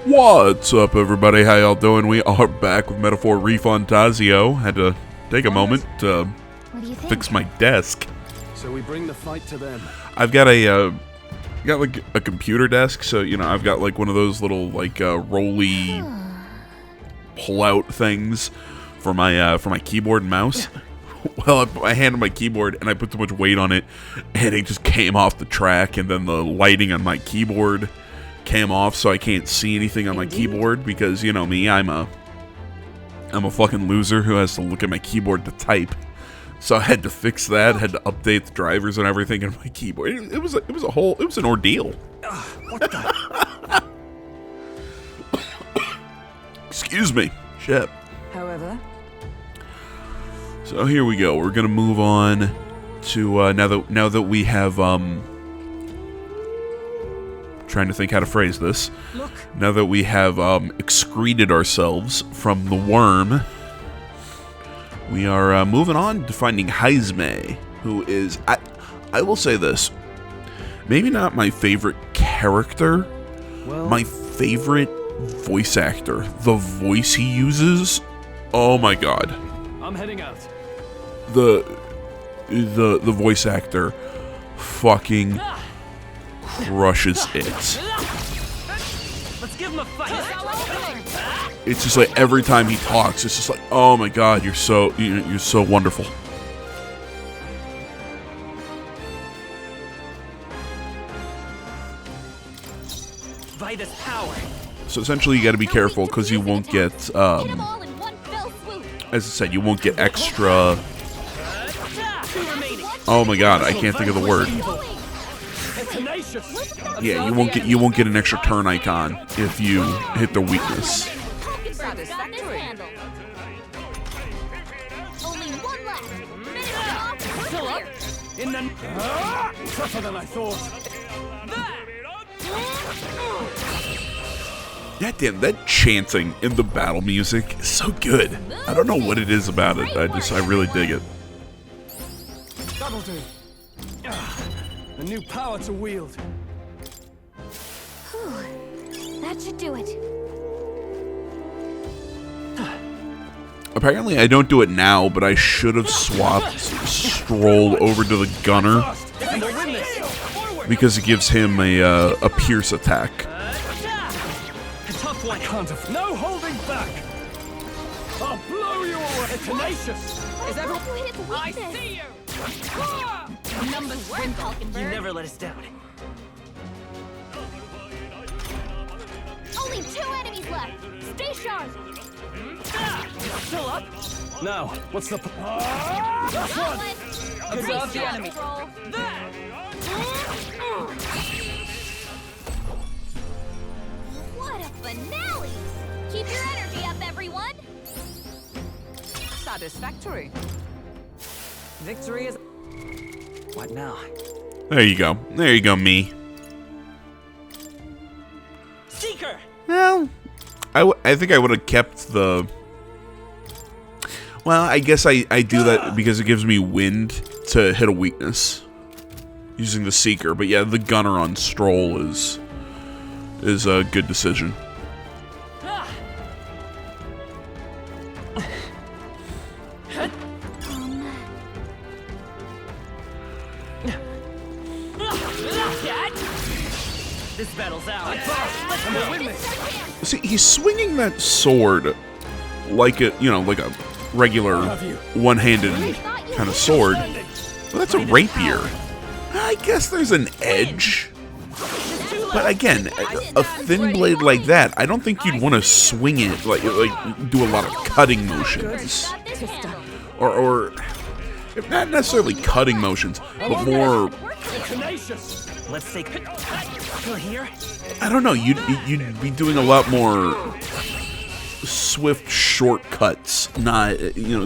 What's up, everybody? How y'all doing? We are back with Metaphor ReFantazio. Had to take a moment to fix my desk. So we bring the fight to them. I've got like a computer desk, so you know I've got like one of those little like rolly pull-out things for my keyboard and mouse. Well, I put my hand on my keyboard and I put too much weight on it, and it just came off the track, and then the lighting on my keyboard came off, so I can't see anything on my keyboard because, you know me, I'm a fucking loser who has to look at my keyboard to type. So I had to fix that, had to update the drivers and everything on my keyboard. It was an ordeal. What the? Excuse me. Shit. However, so here we go. We're gonna move on to now that we have trying to think how to phrase this. look, Now that we have excreted ourselves from the worm, we are moving on to finding Heismay, who is, I will say this, maybe not my favorite character, Well, my favorite voice actor. The voice he uses, oh my god. I'm heading out. The voice actor fucking crushes it. let's give him a fight. It's just like every time he talks, it's just like, oh my god, you're so wonderful. Vitus power. So essentially, you got to be careful because you won't get, as I said, you won't get extra. Two remaining. Oh my god, I can't think of the word. Tenacious. Yeah, you won't get an extra turn icon if you hit the weakness. Satisfactory. Only one left. Finish it off. Still up. In the tougher than I thought. God damn, that chanting in the battle music is so good. I don't know what it is about it. I really dig it. That'll do. A new power to wield. That should do it. Apparently, I don't do it now, but I should have swapped Stroll over to the Gunner And the win this. because it gives him a pierce attack. A tough one. Can't have no holding back. I'll blow you away. Tenacious. Is everyone? You hit its I weakness. see you. Numbers dwindle. You never let us down. Only 2 enemies left. Stay sharp. Still up. Now, what's the? That's Got one. one. Absorb the enemy. Roll. What a finale! Keep your energy up, everyone. Satisfactory. Victory is. What now? There you go. There you go, me. Seeker. Well, I think I would have kept the... Well, I guess I do that because it gives me wind to hit a weakness using the Seeker. But yeah, the Gunner on Stroll is a good decision. This battle's out. And the win this. See, he's swinging that sword like a regular one-handed kind of sword. Well, that's a rapier. I guess there's an edge. But again, a thin blade like that, I don't think you'd want to swing it like do a lot of cutting motions, or if not necessarily cutting motions, but more. Tenacious. Let's take. Still here. I don't know. You'd be doing a lot more swift shortcuts, not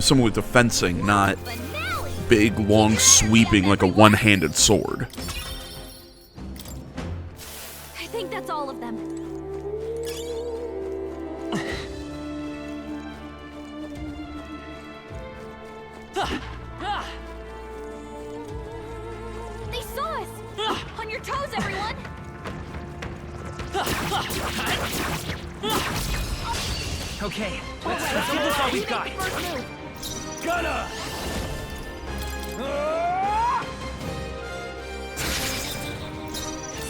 someone with the fencing, not Finale. big long sweeping like a one-handed sword. I think that's all of them. They saw us! On your toes, everyone! Okay, let's give this all we've got. Gunner!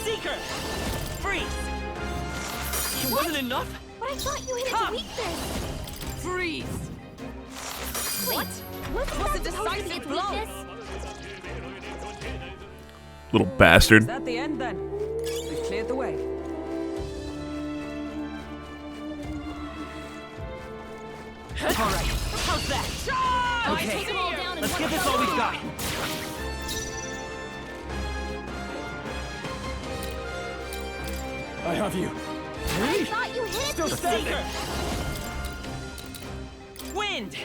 Seeker! Freeze! It wasn't enough? But I thought you hit its Come. weakness. Freeze. Wait, wasn't Was that a supposed to be decisive its blow. weakness? Little bastard. Is that the end then? We've cleared the way. All right, how's that? Okay, Take them all down in let's one give this fell all we've swoop. got. I have you. I thought you hit its Still weakness. standing. Wind!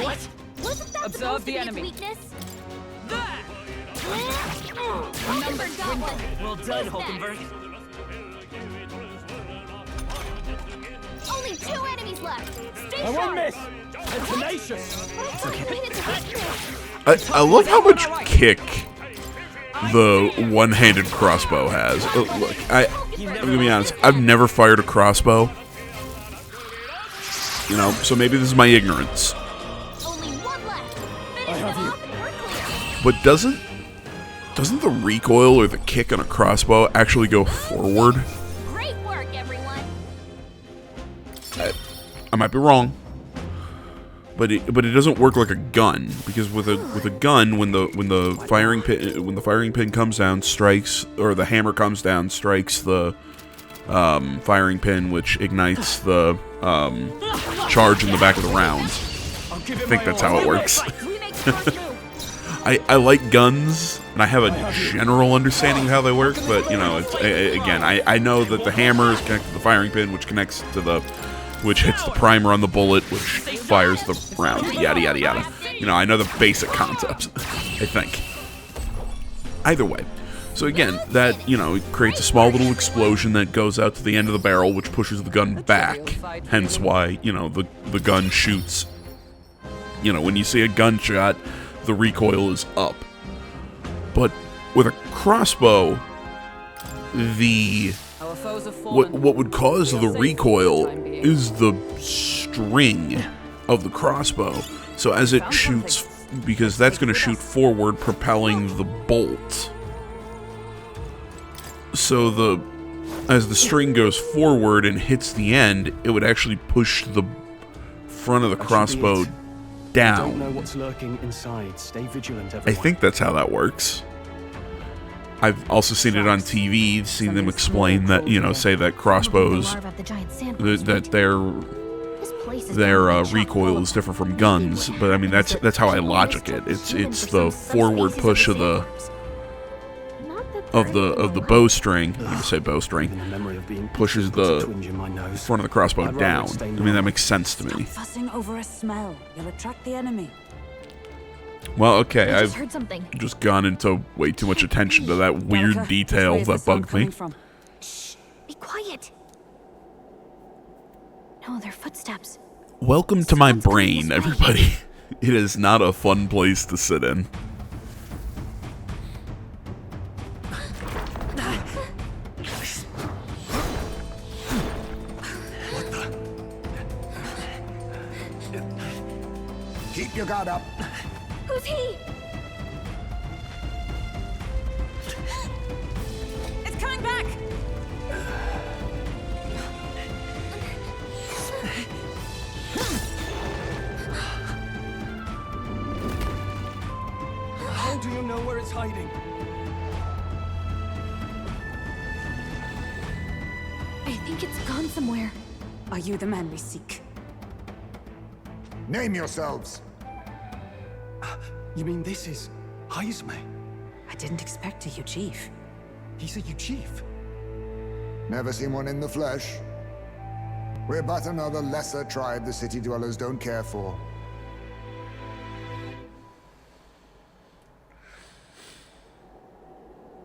What? Wasn't that Observe supposed the to be enemy. its weakness? That! Hulkenberg got one. Well done, Who's Hulkenberg. next? Only 2 enemies left. Stay I sharp. won't miss. They're tenacious. But I thought you hit its weakness. I love how much kick the one-handed crossbow has. Look, I'm gonna be honest. I've never fired a crossbow. You know, so maybe this is my ignorance. Only 1 left. Finish I have them you. off and we're clear. But doesn't the recoil or the kick on a crossbow actually go forward? Great work, everyone. I might be wrong, but it doesn't work like a gun, because with a gun, when the firing pin comes down, strikes, or the hammer comes down, strikes the firing pin, which ignites the charge in the back of the round. I'll give I it think my that's all. how it works. We make the first move. I like guns, and I have a general understanding of how they work, but, you know, it's, again, I know that the hammer is connected to the firing pin, which connects to which hits the primer on the bullet, which fires the round, yada, yada, yada. You know, I know the basic concepts, I think. Either way. So again, that, you know, it creates a small little explosion that goes out to the end of the barrel, which pushes the gun back, hence why, you know, the gun shoots. You know, when you see a gunshot, the recoil is up. But with a crossbow, Our foes have fallen. what would cause the recoil is the string of the crossbow. So as it shoots, because that's going to shoot forward, propelling the bolt. So as the string goes forward and hits the end, it would actually push the front of the crossbow Don't know down. what's lurking inside. Stay vigilant, I everyone. think that's how that works. I've also seen it on TV, seen them explain that, you know, say that crossbows, that their recoil is different from guns, but I mean that's how I logic it. It's the forward push of the bowstring. I'm gonna say bowstring The memory of being pushes puts a the twinge in my nose. front of the crossbow I'd rather down. it stay I mean that normal. makes sense to me. Fussing over a smell. You'll attract the enemy. Well, okay, I I've just heard something. just gone into way too much attention to that weird Erica, detail which way that is the sound bugged me. coming from? Be quiet. No, they're footsteps. Welcome to my brain, everybody. It is not a fun place to sit in. Keep your guard up. Who's he? It's coming back! How do you know where it's hiding? I think it's gone somewhere. Are you the man we seek? Name yourselves. You mean this is Heismay? I didn't expect you, Chief. He's a chief. Never seen one in the flesh. We're but another lesser tribe the city dwellers don't care for.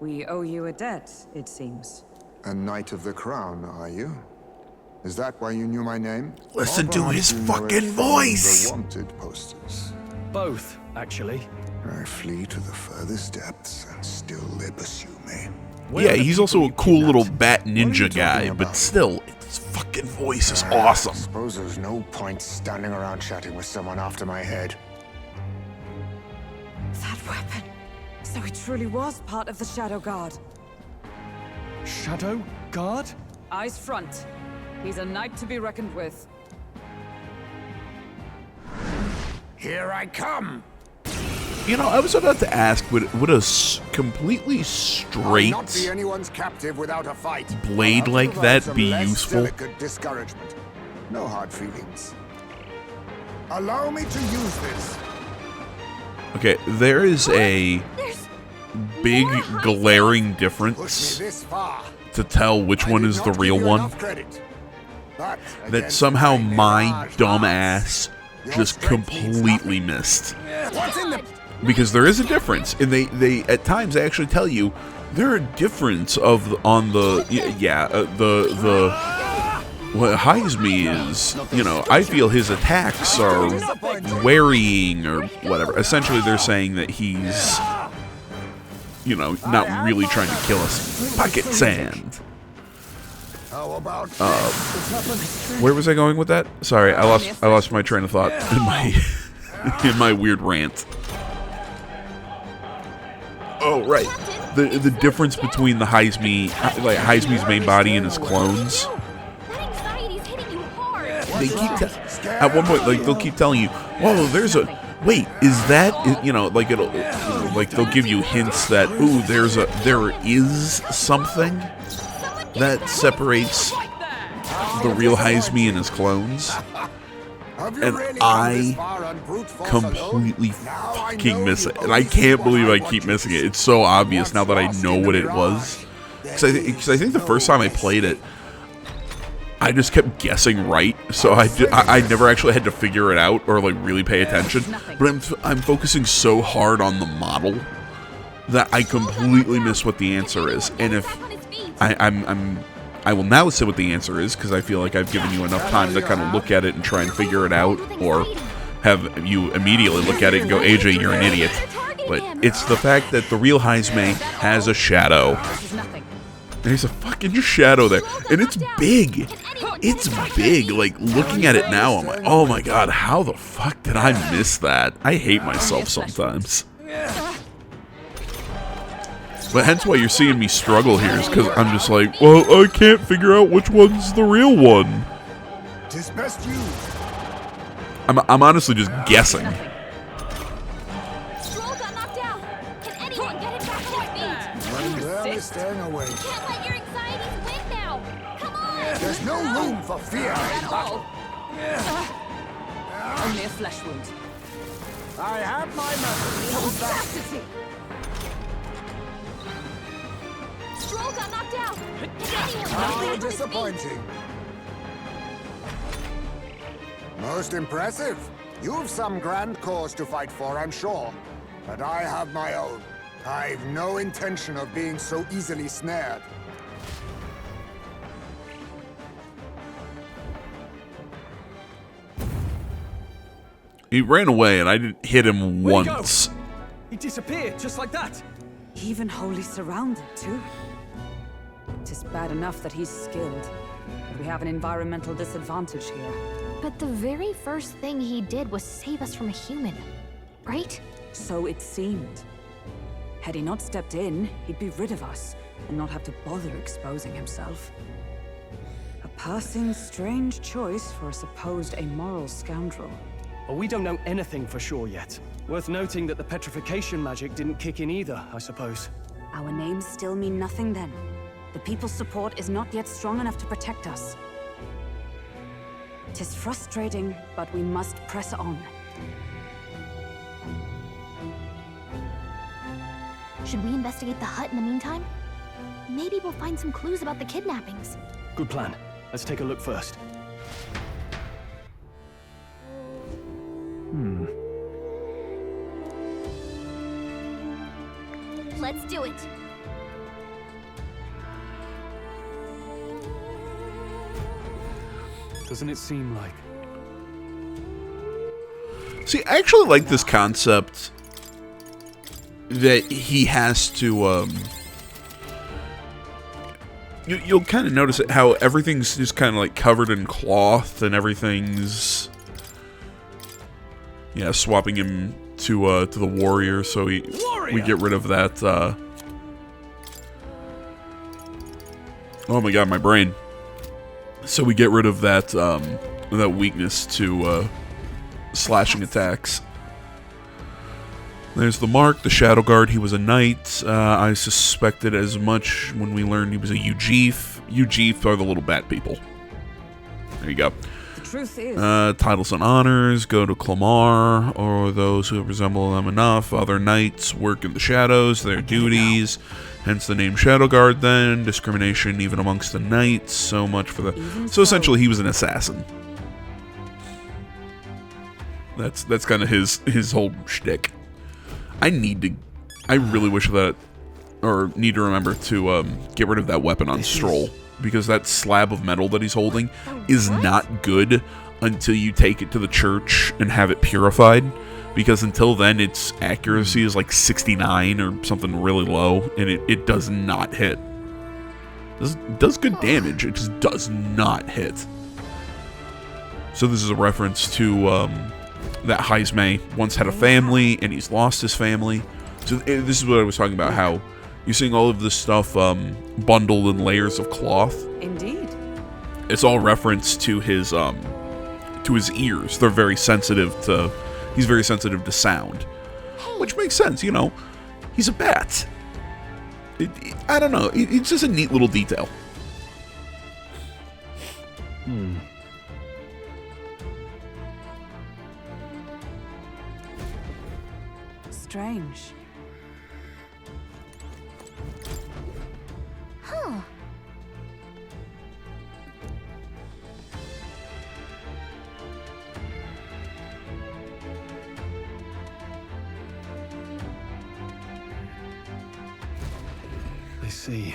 We owe you a debt, it seems. A Knight of the Crown, are you? Is that why you knew my name? Listen Or to perhaps his you know it fucking from voice. The wanted posters. Both, actually. I flee to the furthest depths, and still they pursue me. Where Yeah, are the he's people also a you cool little kidnapped? bat What are you ninja talking guy, but about? still, it's fucking voice is awesome. Suppose there's no point standing around chatting with someone after my head. That weapon. So he truly was part of the Shadow Guard. Shadow Guard? Eyes front. He's a knight to be reckoned with. Here I come! You know, I was about to ask, would a completely I'll straight not be anyone's captive without a fight. blade I'll like provide that some be less useful? delicate discouragement. No hard feelings. Allow me to use this. Okay, there is a There's big more Heismay. glaring Push difference me this far. to tell which I one did is the not real give you one. enough credit. But That against somehow my mirage dumb hearts, ass your just strength means completely nothing. missed. What's in the... Because there is a difference, and they at times they actually tell you there are a difference on the what Heismay is. You know, I feel his attacks are varying or whatever. Essentially, they're saying that he's, you know, not really trying to kill us. Pocket sand. How about Where was I going with that? Sorry, I lost my train of thought in my in my weird rant. Oh right, the difference between the Heismay's main body and his clones. That anxiety's hitting you hard. They keep at one point they'll keep telling you, "Whoa, there's a wait, is that you know like it'll like they'll give you hints that ooh there is something that separates the real Heismay and his clones." Have you And really I come this far on brute force alone? completely Now I fucking know miss you it, and I only can't see believe what I want keep you missing to it. see. It's so obvious now that I Once know lost what in it the was. mirage, Because I think the first time I played it, I just kept guessing right, so I never actually had to figure it out or like really pay attention. But I'm focusing so hard on the model that I completely miss what the answer is. And if Back on his feet. I will now say what the answer is because I feel like I've given you enough time to kind of look at it and try and figure it out, or have you immediately look at it and go, AJ, you're an idiot. But it's the fact that the real Heismay has a shadow. This is nothing. There's a fucking shadow there, and it's big. It's big. Like looking at it now, I'm like, oh my god, how the fuck did I miss that? I hate myself sometimes. But hence why you're seeing me struggle here is because I'm just like, well, I can't figure out which one's the real one. 'Tis best you. I'm honestly just guessing. Stroll got knocked out. Can anyone get him back on his feet? I'm barely staying awake. Can't let your anxieties win now. Come on. There's no room for fear in battle. Only a flesh wound. I have my methods. Stroll got knocked out. Can anyone How get him back on his feet? disappointing. Most impressive. You've some grand cause to fight for, I'm sure. But I have my own. I've no intention of being so easily snared. He ran away, and I didn't hit him Where'd he go? once. He disappeared just like that. Even wholly surrounded, too. Tis bad enough that he's skilled, but we have an environmental disadvantage here. But the very first thing he did was save us from a human, right? So it seemed. Had he not stepped in, he'd be rid of us, and not have to bother exposing himself. A passing, strange choice for a supposed amoral scoundrel. Well, we don't know anything for sure yet. Worth noting that the petrification magic didn't kick in either, I suppose. Our names still mean nothing then. The people's support is not yet strong enough to protect us. 'Tis frustrating, but we must press on. Should we investigate the hut in the meantime? Maybe we'll find some clues about the kidnappings. Good plan. Let's take a look first. Let's do it. Doesn't it seem like... See, I actually like this concept that he has to, you'll kind of notice it, how everything's just kind of like covered in cloth and everything's, yeah, swapping him to the warrior, so we get rid of that. Oh my god, my brain. So we get rid of that that weakness to slashing attacks. There's the mark, the Shadow Guard. He was a knight. I suspected as much when we learned he was a Ujeef. Ujeef are the little bat people. There you go. The truth is, titles and honors go to Clamar, or those who resemble them enough. Other knights work in the shadows, their duties. Hence the name Shadow Guard then. Discrimination even amongst the knights. So much for the... So essentially he was an assassin. That's kind of his whole shtick. I really wish that, or need to remember to get rid of that weapon on Stroll, because that slab of metal that he's holding is not good until you take it to the church and have it purified, because until then its accuracy is like 69 or something really low, and it does not hit. It does good damage, it just does not hit. So this is a reference to that Heismay once had a family, and he's lost his family. So this is what I was talking about, how you're seeing all of this stuff bundled in layers of cloth. indeed. It's all reference to his ears. They're very sensitive to... He's very sensitive to sound. Which makes sense, you know. He's a bat. I don't know. It's just a neat little detail. Strange. Huh. I see.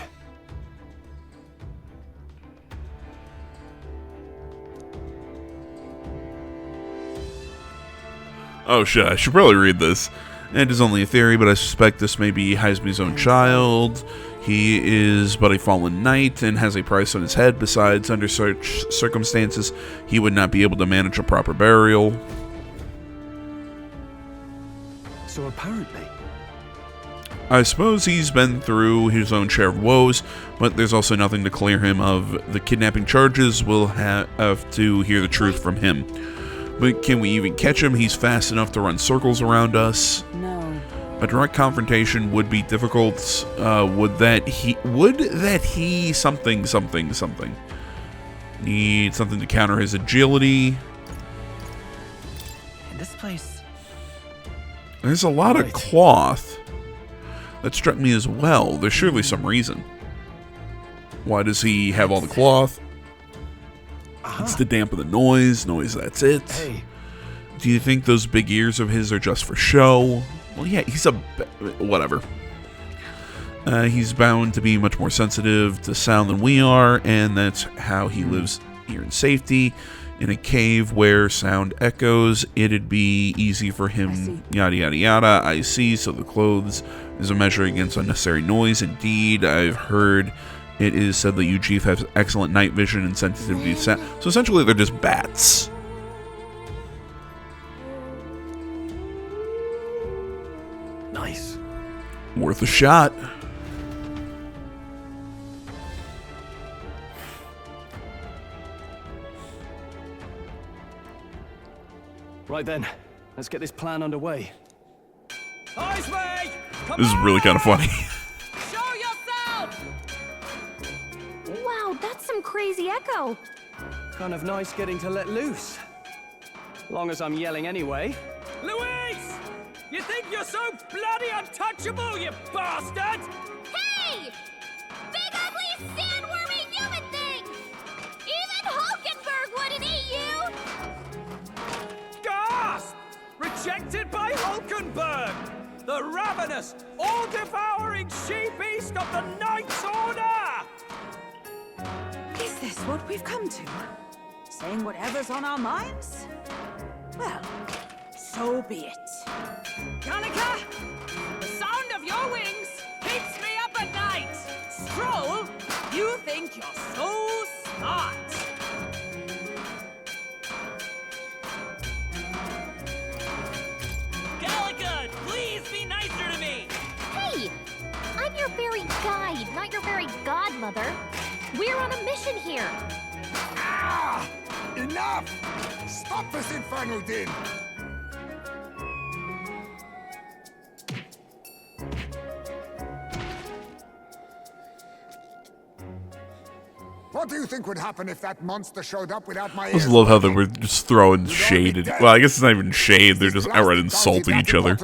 Oh shit, I should probably read this. It is only a theory, but I suspect this may be Heismay's own child. He is but a fallen knight and has a price on his head. Besides, under such circumstances, he would not be able to manage a proper burial. So apparently... I suppose he's been through his own share of woes, but there's also nothing to clear him of the kidnapping charges. We'll have to hear the truth from him. But can we even catch him? He's fast enough to run circles around us. No. A direct confrontation would be difficult. Would that he something need something to counter his agility? In this place... There's a lot of cloth. That struck me as well. There's surely some reason. Why does he have all the cloth? It's to dampen the noise. That's it. Hey. Do you think those big ears of his are just for show? Well, yeah, he's whatever. He's bound to be much more sensitive to sound than we are, and that's how he lives here in safety. In a cave where sound echoes, it'd be easy for him, yada yada yada. I see, so the clothes is a measure against unnecessary noise. Indeed, I've heard it is said that Ujeef has excellent night vision and sensitivity to sound. So essentially, they're just bats. Nice. Worth a shot. Right then, let's get this plan underway. Heismay! Come This is really kind of funny. Show yourself! Wow, that's some crazy echo. Kind of nice getting to let loose. Long as I'm yelling anyway. Louise! You think you're so bloody untouchable, you bastard? Hey! Big ugly sandwormy human thing! Even Hulkenberg wouldn't eat you! Gasp! Rejected by Hulkenberg! The ravenous, all-devouring she-beast of the Knights Order! Is this what we've come to? Saying whatever's on our minds? Well, so be it. Kanika! The sound of your wings keeps me up at night! Stroll, you think you're so smart. Gallagher, please be nicer to me. Hey! I'm your fairy guide, not your fairy godmother. We're on a mission here. Ah! Enough! Stop this infernal din! What do you think would happen if that monster showed up without my I ears? just love how they were just throwing shade. Well, I guess it's not even shade. They're just outright insulting each other.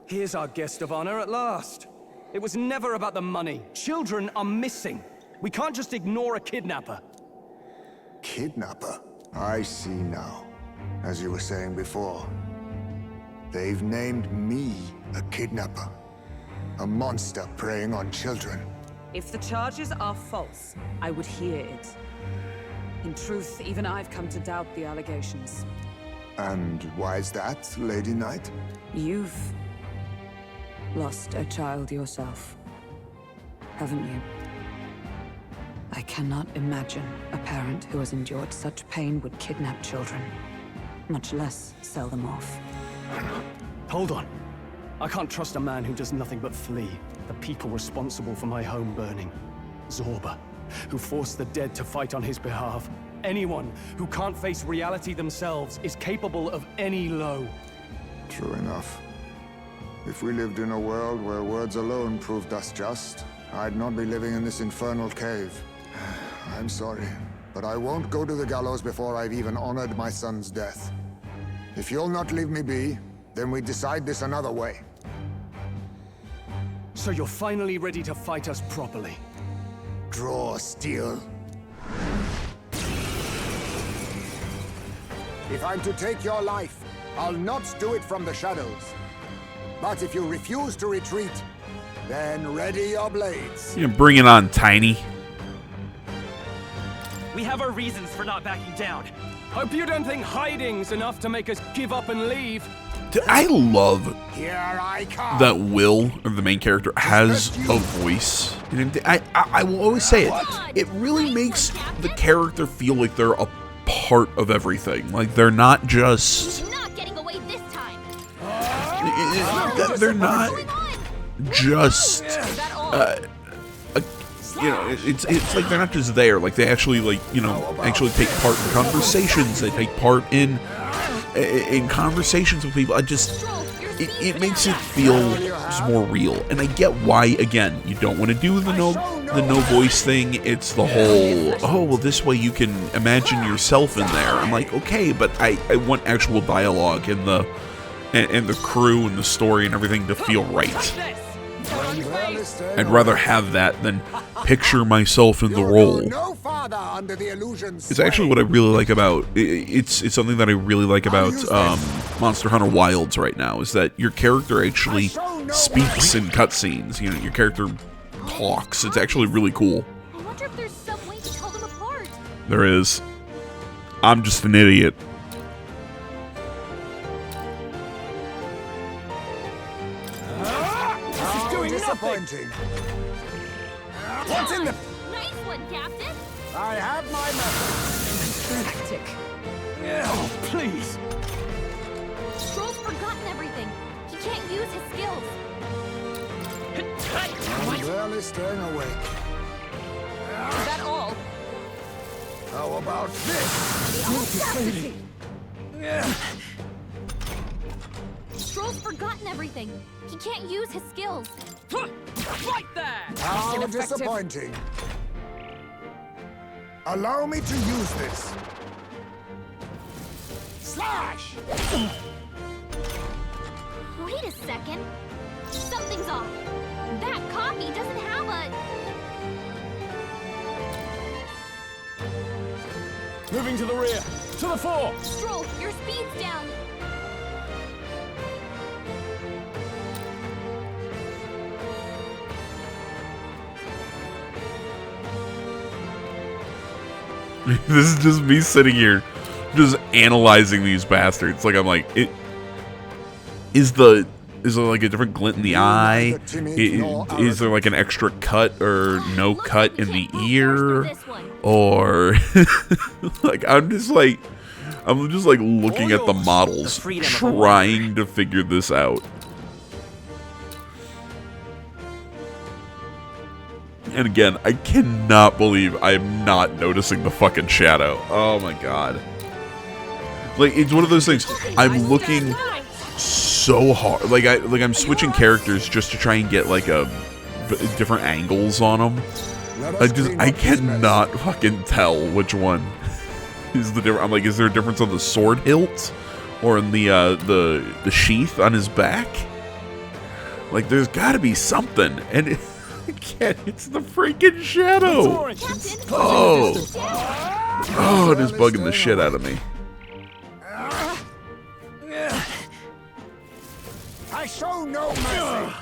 Here's our guest of honor at last. It was never about the money. Children are missing. We can't just ignore a kidnapper. Kidnapper? I see now. As you were saying before, they've named me a kidnapper. A monster preying on children. If the charges are false, I would hear it. In truth, even I've come to doubt the allegations. And why is that, Lady Knight? You've lost a child yourself, haven't you? I cannot imagine a parent who has endured such pain would kidnap children, much less sell them off. Hold on. I can't trust a man who does nothing but flee. The people responsible for my home burning. Zorba, who forced the dead to fight on his behalf. Anyone who can't face reality themselves is capable of any low. True enough. If we lived in a world where words alone proved us just, I'd not be living in this infernal cave. I'm sorry, but I won't go to the gallows before I've even honored my son's death. If you'll not leave me be, then we decide this another way. So you're finally ready to fight us properly. Draw steel. If I'm to take your life, I'll not do it from the shadows. But if you refuse to retreat, then ready your blades. You know, bring it on, Tiny. We have our reasons for not backing down. Hope you don't think hiding's enough to make us give up and leave. Dude, I love Here I come. that Will, or the main character, has a voice. And I will always say it. It really makes the character feel like they're a part of everything. Like they're not just. He's not getting away this time. They're not just. You know, it's like they're not just there. Like they actually actually take part in conversations. They take part in conversations with people. It makes it feel just more real. And I get why, again, you don't want to do the no voice thing. It's the whole, oh, well, this way you can imagine yourself in there. I'm like, okay, but I want actual dialogue and the crew and the story and everything to feel right. I'd rather have that than picture myself in the role. It's actually what I really like about it's something that I really like about Monster Hunter Wilds right now, is that your character actually speaks in cutscenes. You know, your character talks. It's actually really cool. I wonder if there's some way to tell them apart. There is. I'm just an idiot. Disappointing. What's in the... Nice one, Captain. I have my method. Tactic. Oh, please. Stroll's forgotten everything. He can't use his skills. I'm barely staying awake. Is that all? How about this? Stroll's forgotten everything. He can't use his skills. Right there! How Ineffective. disappointing. Allow me to use this. Slash! Wait a second. Something's off. That copy doesn't have a... Moving to the rear. To the fore. Stroll, your speed's down. This is just me sitting here, just analyzing these bastards. Like I'm like, it is the is there like a different glint in the eye? Is there like an extra cut or no cut in the ear? Or like I'm just like looking at the models, trying to figure this out. And again, I cannot believe I am not noticing the fucking shadow. Oh my god. Like, it's one of those things, I'm looking so hard. Like I'm switching characters just to try and get like different angles on them. I cannot fucking tell which one is the difference. I'm like, is there a difference on the sword hilt or in the sheath on his back? Like, there's got to be something, and it's the freaking shadow. Oh, it is bugging the shit out of me. I show no mercy.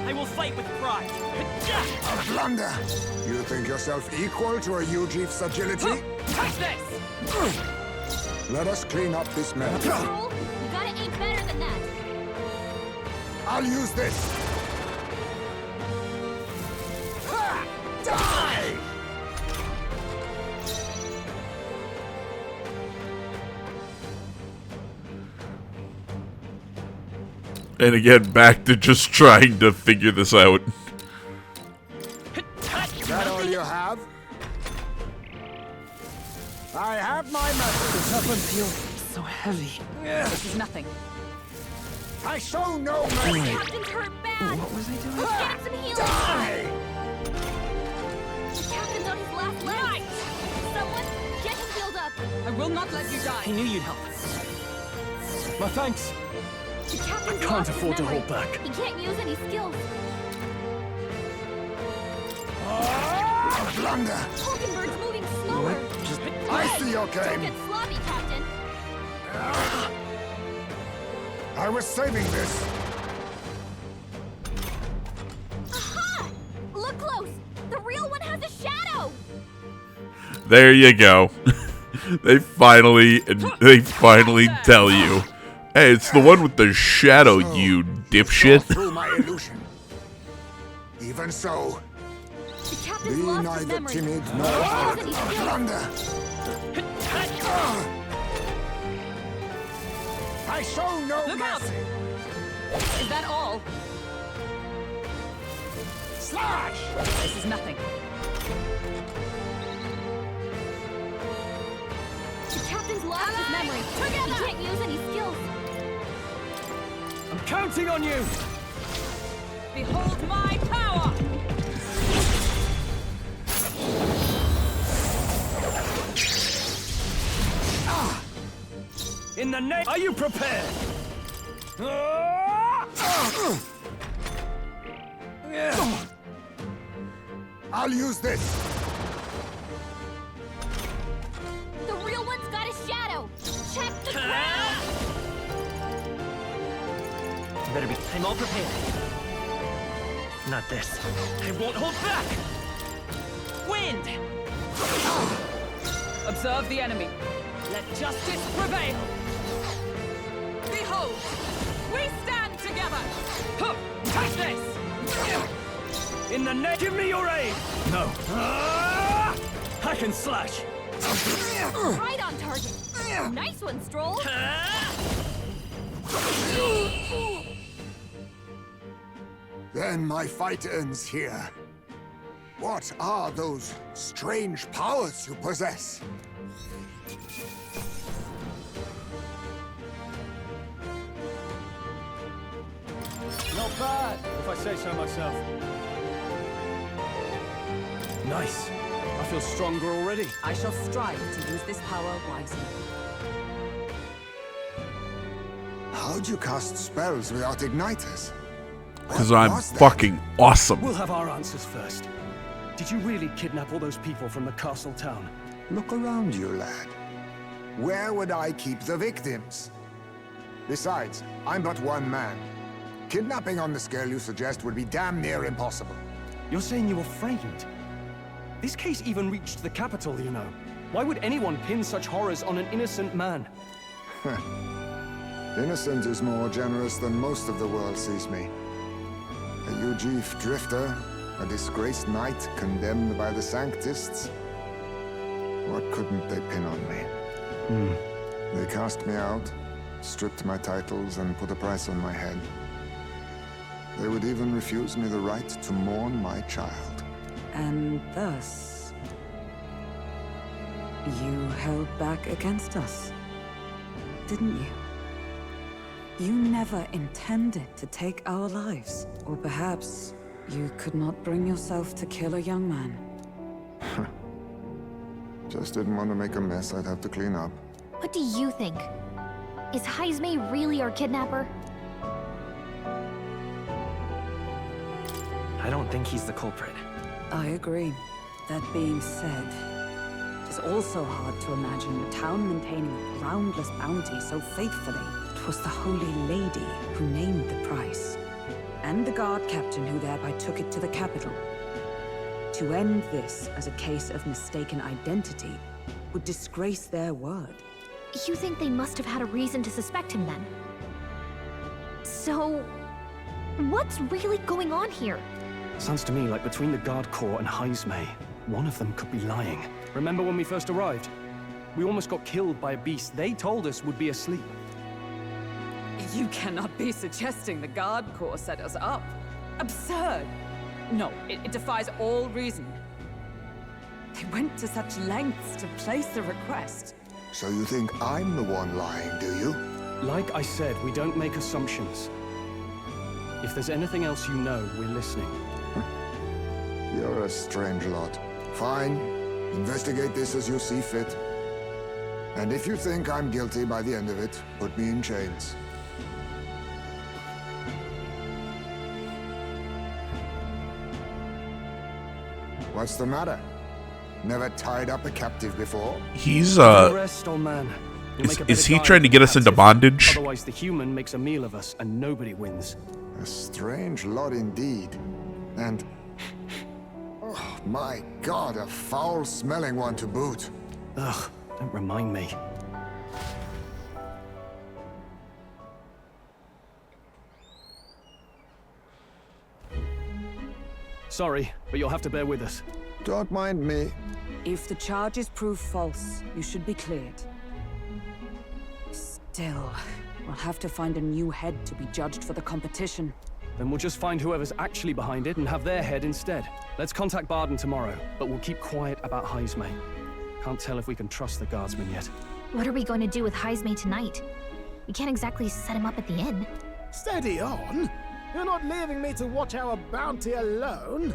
I will fight with pride. A blunder. You think yourself equal to a Ujief's agility? Touch this! Let us clean up this mess. You gotta aim better than that. I'll use this. Ha! Die! And again, back to just trying to figure this out. Is that all you have? I have my message. Up and feel so heavy. This is nothing. I show no mercy. Captain's hurt bad. What was I doing? Get some healing. Die! The captain's on his last leg. Someone get him healed up. I will not let you die. I knew you'd help. My thanks. The captain's Can't lost his afford to memory. hold back. He can't use any skills. A blunder. Hulkenberg's moving slower. I see your Don't game. get sloppy, Captain. I was saving this. Aha! Look close. The real one has a shadow. There you go. They finally tell you. Hey, it's the one with the shadow, you dipshit. Through my illusion. Even so, The be captain's lost his neither memory. timid He nor can't use any skills. blunder. I show no Look out! mercy. Is that all? Slash! This is nothing. The captain's lost his memory. He can't use any skills. I'm counting on you. Behold my power! In the name. Are you prepared? I'll use this. The real one's got a shadow. Check the ground. Better be. I'm all prepared. Not this. I won't hold back! Wind! Observe the enemy. Let justice prevail. Behold, we stand together. Huh, touch this! In the name. Give me your aid. No. Hack and slash. Right on target. Nice one, Stroll. Then my fight ends here. What are those strange powers you possess? Not bad, if I say so myself. Nice. I feel stronger already. I shall strive to use this power wisely. How'd you cast spells without igniters? Because What I'm was that? fucking awesome. We'll have our answers first. Did you really kidnap all those people from the castle town? Look around you, lad. Where would I keep the victims? Besides, I'm but one man. Kidnapping on the scale you suggest would be damn near impossible. You're saying you were framed? This case even reached the capital, you know. Why would anyone pin such horrors on an innocent man? Innocent is more generous than most of the world sees me. A UG drifter, a disgraced knight condemned by the Sanctists. What couldn't they pin on me? They cast me out, stripped my titles, and put a price on my head. They would even refuse me the right to mourn my child. And thus, you held back against us, didn't you? You never intended to take our lives. Or perhaps you could not bring yourself to kill a young man. Just didn't want to make a mess I'd have to clean up. What do you think? Is Heismay really our kidnapper? I don't think he's the culprit. I agree. That being said, it is also hard to imagine a town maintaining a groundless bounty so faithfully. It was the Holy Lady who named the price, and the guard captain who thereby took it to the capital. To end this as a case of mistaken identity would disgrace their word. You think they must have had a reason to suspect him then? So, what's really going on here? Sounds to me like between the Guard Corps and Heismay, one of them could be lying. Remember when we first arrived? We almost got killed by a beast they told us would be asleep. You cannot be suggesting the Guard Corps set us up. Absurd! No, it defies all reason. They went to such lengths to place the request. So you think I'm the one lying, do you? Like I said, we don't make assumptions. If there's anything else you know, we're listening. You're a strange lot. Fine. Investigate this as you see fit. And if you think I'm guilty by the end of it, put me in chains. What's the matter? Never tied up a captive before? He's Rest, old man. You'll make a is better he guy trying to than get us into captive. bondage? Otherwise, the human makes a meal of us, and nobody wins. A strange lot indeed. And... oh, my God, a foul-smelling one to boot. Ugh, don't remind me. Sorry, but you'll have to bear with us. Don't mind me. If the charges prove false, you should be cleared. Still, we'll have to find a new head to be judged for the competition. Then we'll just find whoever's actually behind it and have their head instead. Let's contact Barden tomorrow, but we'll keep quiet about Heismay. Can't tell if we can trust the guardsman yet. What are we going to do with Heismay tonight? We can't exactly set him up at the inn. Steady on. You're not leaving me to watch our bounty alone.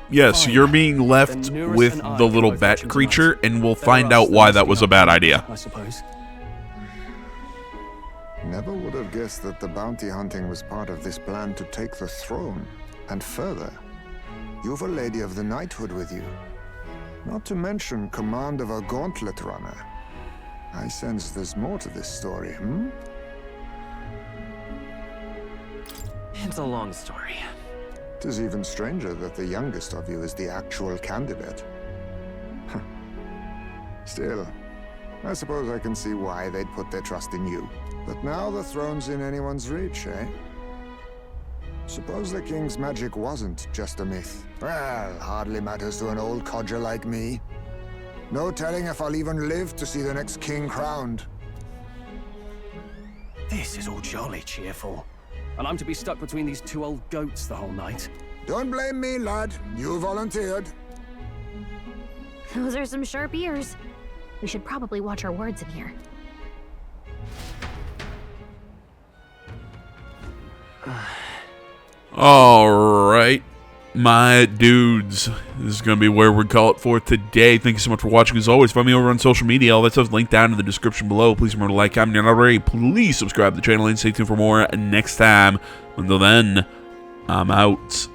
Yes, Fine. you're being left Then Nurus with and I the can little both bat watch him creature, tonight. and we'll Better find us out why than that was a us bad together, idea. I suppose. Never would have guessed that the bounty hunting was part of this plan to take the throne. And further, you've a Lady of the Knighthood with you. Not to mention command of a gauntlet runner. I sense there's more to this story, hmm? It's a long story. It is even stranger that the youngest of you is the actual candidate. Still, I suppose I can see why they'd put their trust in you. But now the throne's in anyone's reach, eh? Suppose the king's magic wasn't just a myth. Well, hardly matters to an old codger like me. No telling if I'll even live to see the next king crowned. This is all jolly cheerful. And I'm to be stuck between these two old goats the whole night. Don't blame me, lad. You volunteered. Those are some sharp ears. We should probably watch our words in here. Alright, my dudes. This is going to be where we call it for today. Thank you so much for watching. As always, find me over on social media. All that stuff's linked down in the description below. Please remember to like, comment, and already. Please subscribe to the channel and stay tuned for more next time. Until then, I'm out.